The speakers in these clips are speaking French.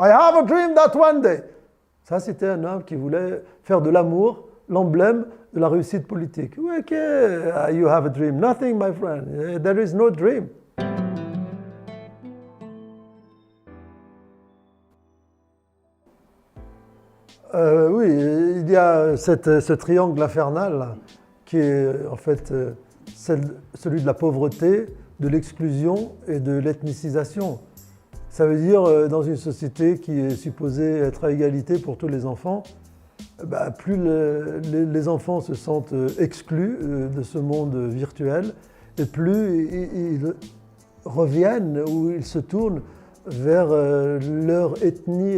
I have a dream that one day. Ça, c'était un homme qui voulait faire de l'amour l'emblème de la réussite politique. Ok, you have a dream. Nothing, my friend. There is no dream. Oui, il y a ce triangle infernal là, qui est en fait celui de la pauvreté, de l'exclusion et de l'ethnicisation. Ça veut dire, dans une société qui est supposée être à égalité pour tous les enfants, plus les enfants se sentent exclus de ce monde virtuel, et plus ils reviennent ou ils se tournent vers leur ethnie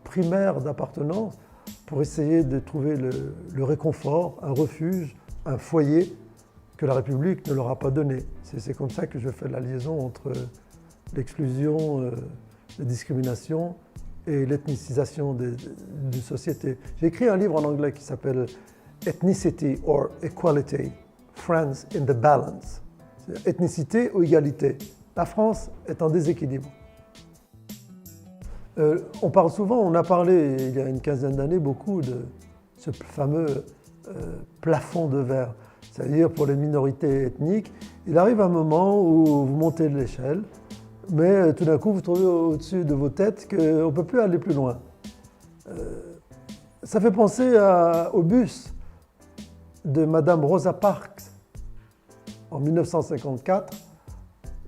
primaire d'appartenance pour essayer de trouver le réconfort, un refuge, un foyer que la République ne leur a pas donné. C'est comme ça que je fais la liaison entre l'exclusion, la discrimination et l'ethnicisation d'une société. J'ai écrit un livre en anglais qui s'appelle Ethnicity or Equality, France in the Balance. Ethnicité ou égalité. La France est en déséquilibre. On parle souvent, on a parlé il y a une quinzaine d'années beaucoup de ce fameux plafond de verre. C'est-à-dire pour les minorités ethniques, il arrive un moment où vous montez de l'échelle, mais tout d'un coup vous trouvez au-dessus de vos têtes qu'on ne peut plus aller plus loin. Ça fait penser au bus de Madame Rosa Parks en 1954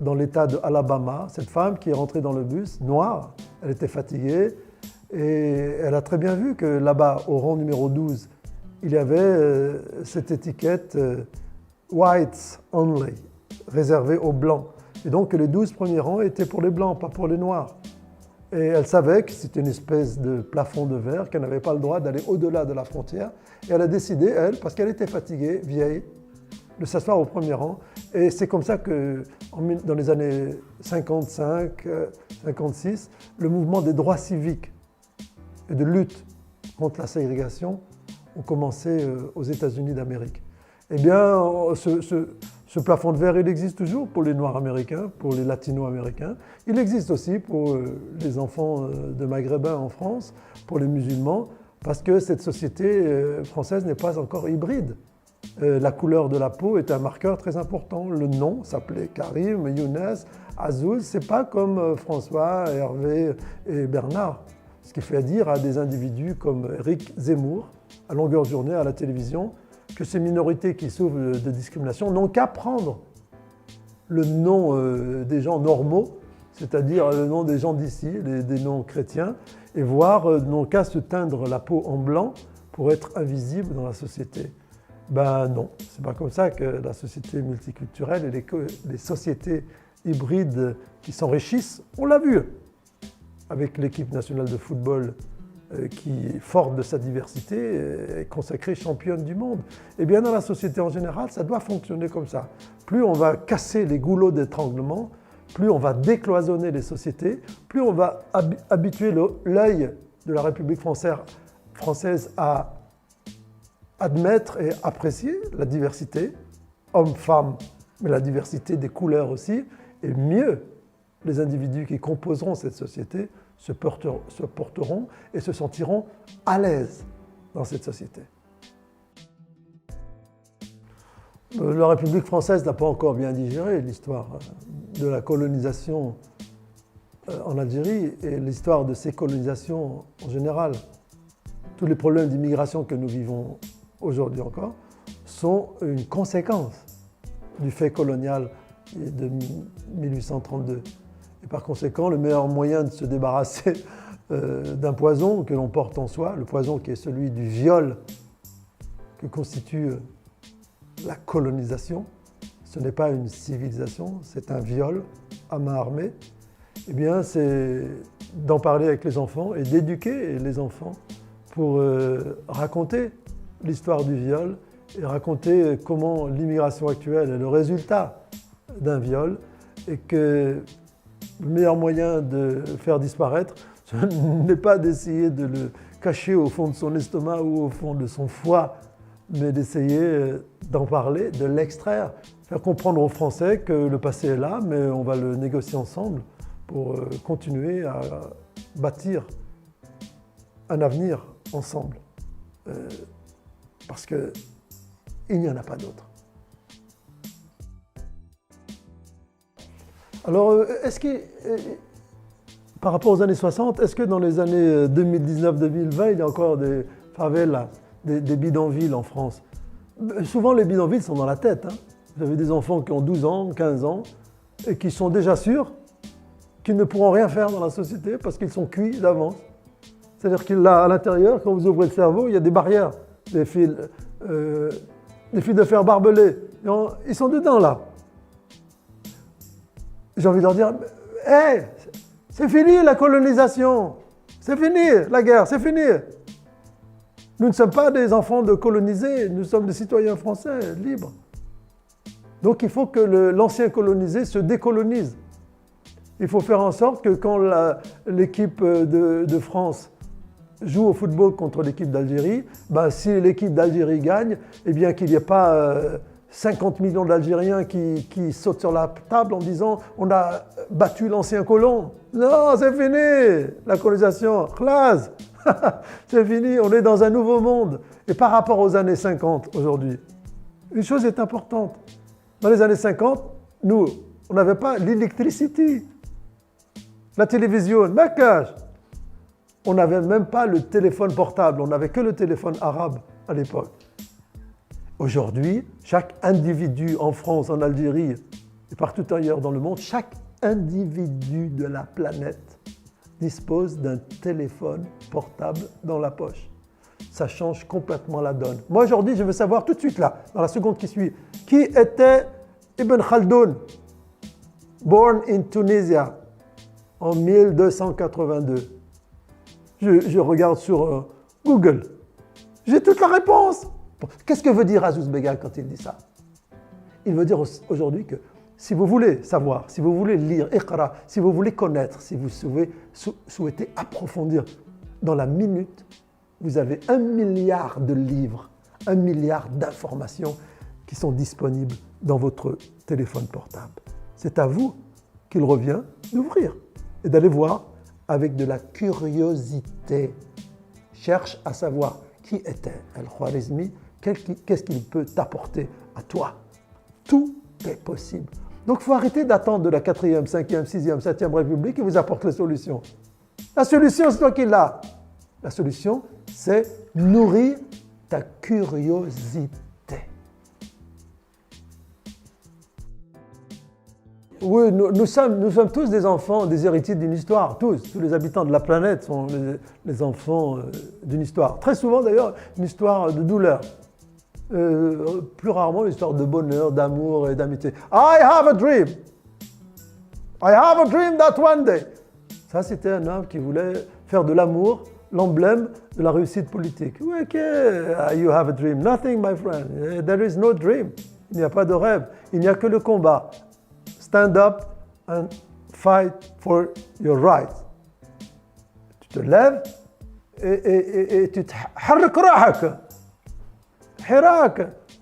dans l'État de Alabama. Cette femme qui est rentrée dans le bus, noire, elle était fatiguée et elle a très bien vu que là-bas, au rang numéro 12, il y avait cette étiquette Whites Only, réservée aux Blancs. Et donc les 12 premiers rangs étaient pour les Blancs, pas pour les Noirs. Et elle savait que c'était une espèce de plafond de verre, qu'elle n'avait pas le droit d'aller au-delà de la frontière. Et elle a décidé, elle, parce qu'elle était fatiguée, vieille, de s'asseoir au premier rang. Et c'est comme ça que, dans les années 55, 56, le mouvement des droits civiques et de lutte contre la ségrégation ont commencé aux États-Unis d'Amérique. Eh bien, ce plafond de verre, il existe toujours pour les Noirs américains, pour les Latino-américains. Il existe aussi pour les enfants de Maghrébins en France, pour les musulmans, parce que cette société française n'est pas encore hybride. La couleur de la peau est un marqueur très important. Le nom s'appelait Karim, Younes, Azouz. C'est pas comme François, Hervé et Bernard. Ce qui fait dire à des individus comme Éric Zemmour, à longueur de journée à la télévision, que ces minorités qui souffrent de discrimination n'ont qu'à prendre le nom des gens normaux, c'est-à-dire le nom des gens d'ici, des noms chrétiens, et n'ont qu'à se teindre la peau en blanc pour être invisibles dans la société. Ben non, c'est pas comme ça que la société multiculturelle et les sociétés hybrides qui s'enrichissent, on l'a vu avec l'équipe nationale de football qui, forte de sa diversité, est consacrée championne du monde. Eh bien, dans la société en général, ça doit fonctionner comme ça. Plus on va casser les goulots d'étranglement, plus on va décloisonner les sociétés, plus on va habituer l'œil de la République française à admettre et apprécier la diversité, hommes-femmes, mais la diversité des couleurs aussi, et mieux, les individus qui composeront cette société se porteront et se sentiront à l'aise dans cette société. La République française n'a pas encore bien digéré l'histoire de la colonisation en Algérie et l'histoire de ces colonisations en général. Tous les problèmes d'immigration que nous vivons aujourd'hui encore sont une conséquence du fait colonial de 1832. Et par conséquent, le meilleur moyen de se débarrasser d'un poison que l'on porte en soi, le poison qui est celui du viol que constitue la colonisation, ce n'est pas une civilisation, c'est un viol à main armée, eh bien c'est d'en parler avec les enfants et d'éduquer les enfants pour raconter l'histoire du viol et raconter comment l'immigration actuelle est le résultat d'un viol et que le meilleur moyen de faire disparaître, ce n'est pas d'essayer de le cacher au fond de son estomac ou au fond de son foie, mais d'essayer d'en parler, de l'extraire, faire comprendre aux Français que le passé est là, mais on va le négocier ensemble pour continuer bâtir un avenir ensemble. Parce qu'il n'y en a pas d'autre. Alors, par rapport aux années 60, est-ce que dans les années 2019-2020, il y a encore des favelas, des bidonvilles en France? Souvent, les bidonvilles sont dans la tête. Hein. Vous avez des enfants qui ont 12 ans, 15 ans, et qui sont déjà sûrs qu'ils ne pourront rien faire dans la société parce qu'ils sont cuits d'avance. C'est-à-dire qu'à l'intérieur, quand vous ouvrez le cerveau, il y a des barrières, des fils de fer barbelés. Ils sont dedans, là. J'ai envie de leur dire, hey, c'est fini la colonisation, c'est fini la guerre, c'est fini. Nous ne sommes pas des enfants de colonisés, nous sommes des citoyens français, libres. Donc il faut que l'ancien colonisé se décolonise. Il faut faire en sorte que quand l'équipe de France joue au football contre l'équipe d'Algérie, ben, si l'équipe d'Algérie gagne, eh bien qu'il n'y ait pas 50 millions d'Algériens qui sautent sur la table en disant « on a battu l'ancien colon ». Non, c'est fini, la colonisation, classe, c'est fini, on est dans un nouveau monde. Et par rapport aux années 50 aujourd'hui, une chose est importante. Dans les années 50, nous, on n'avait pas l'électricité, la télévision, ma cache. On n'avait même pas le téléphone portable, on n'avait que le téléphone arabe à l'époque. Aujourd'hui, chaque individu en France, en Algérie et partout ailleurs dans le monde, chaque individu de la planète dispose d'un téléphone portable dans la poche. Ça change complètement la donne. Moi aujourd'hui, je veux savoir tout de suite là, dans la seconde qui suit, qui était Ibn Khaldoun, born in Tunisia en 1282. Je regarde sur Google. J'ai toute la réponse. Qu'est-ce que veut dire Azouz Begag quand il dit ça? Il veut dire aujourd'hui que si vous voulez savoir, si vous voulez lire, Iqra, si vous voulez connaître, si vous souhaitez approfondir dans la minute, vous avez 1 milliard de livres, 1 milliard d'informations qui sont disponibles dans votre téléphone portable. C'est à vous qu'il revient d'ouvrir et d'aller voir avec de la curiosité. Cherche à savoir qui était Al-Khwarizmi, qu'est-ce qu'il peut t'apporter à toi. Tout est possible. Donc il faut arrêter d'attendre de la 4e, 5e, 6e, 7e République qui vous apporte les solutions. La solution, c'est toi qui l'as. La solution, c'est nourrir ta curiosité. Oui, nous sommes tous des enfants, des héritiers d'une histoire, tous les habitants de la planète sont les enfants d'une histoire. Très souvent d'ailleurs, une histoire de douleur. Plus rarement une histoire de bonheur, d'amour et d'amitié. I have a dream. I have a dream that one day. Ça, c'était un homme qui voulait faire de l'amour l'emblème de la réussite politique. Ok, you have a dream. Nothing, my friend. There is no dream. Il n'y a pas de rêve. Il n'y a que le combat. Stand up and fight for your rights. Tu te lèves et tu te hirak,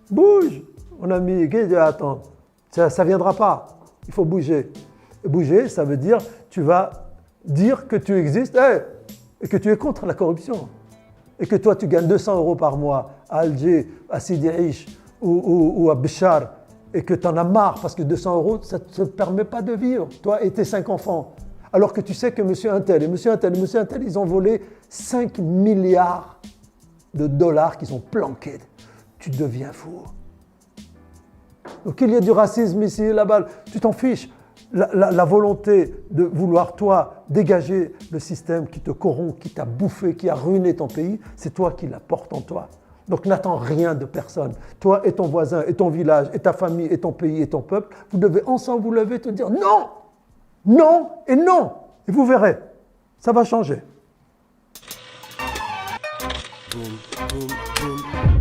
bouge. Mon ami, qu'est-ce que tu attends? Ça ne viendra pas. Il faut bouger. Et bouger, ça veut dire tu vas dire que tu existes et que tu es contre la corruption. Et que toi, tu gagnes 200 € par mois à Alger, à Sidi Aish ou à Béchar. Et que tu en as marre parce que 200 €, ça ne te permet pas de vivre, toi et tes 5 enfants. Alors que tu sais que monsieur Untel et monsieur Untel et monsieur Untel, ils ont volé 5 milliards de dollars qu'ils ont planqués. Tu deviens fou. Donc il y a du racisme ici, là-bas, tu t'en fiches. La volonté de vouloir, toi, dégager le système qui te corrompt, qui t'a bouffé, qui a ruiné ton pays, c'est toi qui la portes en toi. Donc n'attends rien de personne. Toi et ton voisin, et ton village, et ta famille, et ton pays, et ton peuple, vous devez ensemble vous lever et te dire non, non et non. Et vous verrez, ça va changer. Boum, boum, boum.